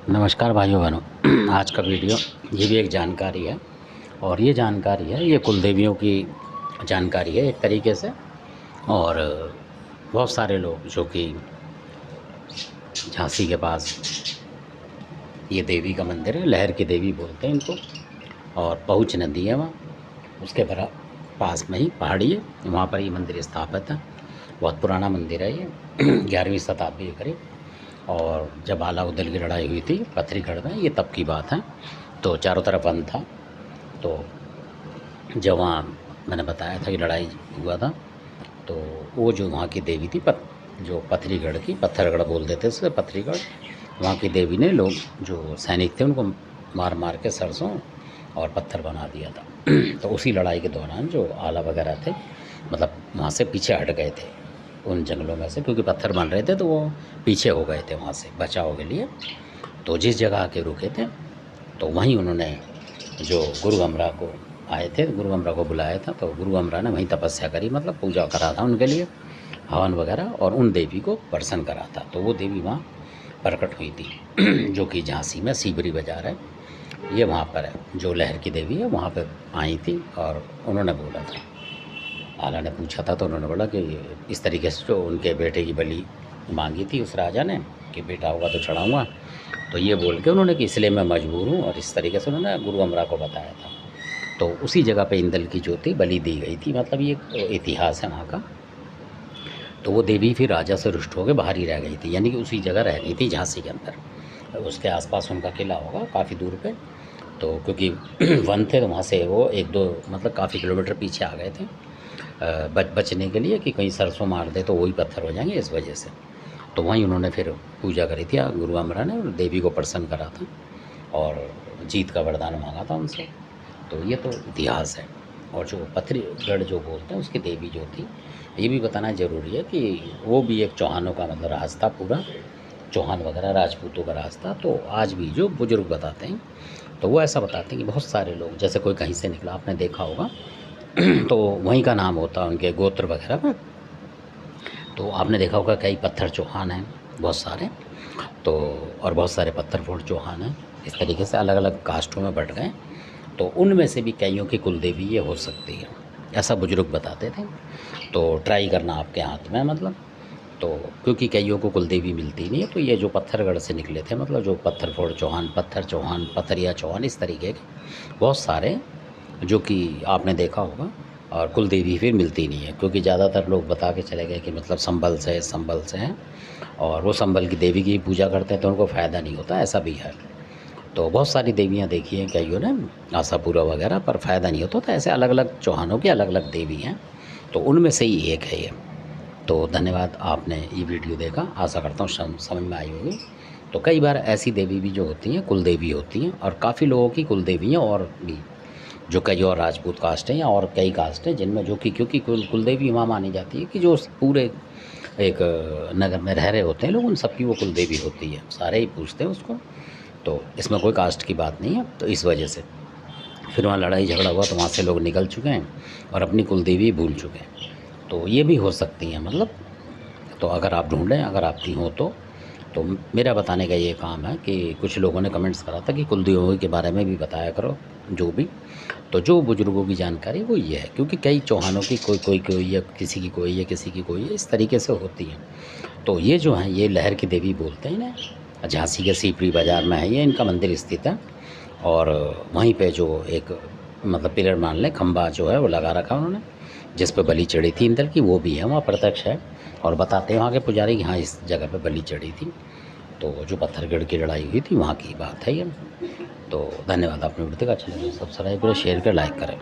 नमस्कार भाइयों बहनों। आज का वीडियो ये भी एक जानकारी है और ये जानकारी है, ये कुल देवियों की जानकारी है एक तरीके से। और बहुत सारे लोग जो कि झांसी के पास ये देवी का मंदिर है, लहर की देवी बोलते हैं इनको, और पहुँच नदी है वहाँ, उसके पास में ही पहाड़ी है, वहाँ पर ये मंदिर स्थापित है। बहुत पुराना मंदिर है ये 11वीं शताब्दी के करीब। और जब अलाउद्दीन की लड़ाई हुई थी पत्थरीगढ़ में, ये तब की बात है, तो चारों तरफ वन था। तो जब वहाँ मैंने बताया था कि लड़ाई हुआ था, तो वो जो वहाँ की देवी थी जो पत्थरीगढ़ की, पत्थरगढ़ बोल देते उसे, पत्थरीगढ़, वहाँ की देवी ने लोग जो सैनिक थे उनको मार मार के सरसों और पत्थर बना दिया था। तो उसी लड़ाई के दौरान जो आला वगैरह थे, मतलब वहाँ से पीछे हट गए थे उन जंगलों में से, क्योंकि पत्थर बन रहे थे तो वो पीछे हो गए थे वहाँ से बचाव के लिए। तो जिस जगह आके रुके थे तो वहीं उन्होंने जो गुरु अमरा को आए थे, गुरु अमरा को बुलाया था, तो गुरु अमरा ने वहीं तपस्या करी, मतलब पूजा करा था उनके लिए, हवन वगैरह, और उन देवी को प्रसन्न करा था। तो वो देवी वहाँ प्रकट हुई थी जो कि झांसी में सीबरी बाज़ार है, ये वहाँ पर है, जो लहर की देवी है वहाँ पर आई थी। और उन्होंने बोला था, आला ने पूछा था तो उन्होंने बोला कि इस तरीके से जो उनके बेटे की बलि मांगी थी उस राजा ने कि बेटा होगा तो चढ़ाऊँगा, तो ये बोल के उन्होंने कि इसलिए मैं मजबूर हूँ, और इस तरीके से उन्होंने गुरु अमरा को बताया था। तो उसी जगह पे इंदल की ज्योति बलि दी गई थी, मतलब ये इतिहास है वहाँ का। तो वो देवी फिर राजा से रुष्ट होकर बाहर ही रह गई थी, यानी कि उसी जगह रह गई थी झांसी के अंदर। उसके आसपास उनका किला होगा काफ़ी दूर पे, तो क्योंकि वन थे तो वहाँ से वो 1-2 मतलब काफ़ी किलोमीटर पीछे आ गए थे बचने के लिए, कि कहीं सरसों मार दे तो वही पत्थर हो जाएंगे, इस वजह से। तो वहीं उन्होंने फिर पूजा करी थी गुरु अमरा ने, और देवी को प्रसन्न करा था और जीत का वरदान मांगा था उनसे। तो ये तो इतिहास है। और जो पत्थरीगढ़ जो बोलते हैं उसकी देवी जो थी, ये भी बताना ज़रूरी है कि वो भी एक चौहानों का मतलब राज था, पूरा चौहान वगैरह राजपूतों का राज था। तो आज भी जो बुज़ुर्ग बताते हैं तो वो ऐसा बताते हैं कि बहुत सारे लोग, जैसे कोई कहीं से निकला, आपने देखा होगा तो वहीं का नाम होता है उनके गोत्र वगैरह में। तो आपने देखा होगा कई पत्थर चौहान हैं बहुत सारे, तो और बहुत सारे पत्थर फोड़ चौहान हैं, इस तरीके से अलग अलग कास्टों में बट गए। तो उनमें से भी कईयों की कुलदेवी ये हो सकती है, ऐसा बुजुर्ग बताते थे। तो ट्राई करना आपके हाथ में, मतलब तो क्योंकि कईयों को कुलदेवी मिलती नहीं है, तो ये जो पत्थरगढ़ से निकले थे, मतलब जो पत्थर फोड़ चौहान, पत्थर चौहान, पथरिया चौहान, इस तरीके के बहुत सारे जो कि आपने देखा होगा। और कुलदेवी फिर मिलती नहीं है, क्योंकि ज़्यादातर लोग बता के चले गए कि मतलब संबल से हैं, और वो संबल की देवी की पूजा करते हैं तो उनको फ़ायदा नहीं होता, ऐसा भी है। तो बहुत सारी देवियाँ देखी हैं कईयों ने, आशापुरा वगैरह, पर फ़ायदा नहीं होता। तो ऐसे अलग अलग चौहानों की अलग अलग देवी हैं, तो उनमें से ही एक है ये। तो धन्यवाद, आपने ये वीडियो देखा, आशा करता हूँ समझ में आई होगी। तो कई बार ऐसी देवी भी जो होती हैं कुलदेवी होती हैं, और काफ़ी लोगों की कुलदेवी हैं, और भी जो कई और राजपूत कास्ट हैं या और कई कास्ट हैं जिनमें जो कि क्योंकि कुलदेवी वहाँ मानी जाती है कि जो पूरे एक नगर में रह रहे होते हैं लोग, उन सबकी वो कुलदेवी होती है, सारे ही पूछते हैं उसको। तो इसमें कोई कास्ट की बात नहीं है, तो इस वजह से फिर वहाँ लड़ाई झगड़ा हुआ तो वहाँ से लोग निकल चुके हैं और अपनी कुलदेवी भूल चुके हैं। तो ये भी हो सकती हैं, मतलब तो अगर आप ढूंढें, अगर आपकी हो तो मेरा बताने का ये काम है कि कुछ लोगों ने कमेंट्स करा था कि कुलदेवी के बारे में भी बताया करो जो भी। तो जो बुज़ुर्गों की जानकारी वो ये है, क्योंकि कई चौहानों की कोई है, किसी की कोई है, किसी की कोई है, इस तरीके से होती है। तो ये जो है ये लहर की देवी बोलते हैं ना, झांसी के सीपरी बाज़ार में है ये, इनका मंदिर स्थित है। और वहीं पे जो एक मतलब पिलर मान लें, खंबा जो है वो लगा रखा उन्होंने, जिस पे बलि चढ़ी थी इंदल की, वो भी है वहाँ प्रत्यक्ष है। और बताते हैं वहाँ के पुजारी कि हाँ इस जगह पे बलि चढ़ी थी। तो जो पत्थरगढ़ की लड़ाई हुई थी वहाँ की बात है ये। तो धन्यवाद, आपने वीडियो देखा, अच्छा लगे सब्सक्राइब करें, शेयर करें, लाइक करें।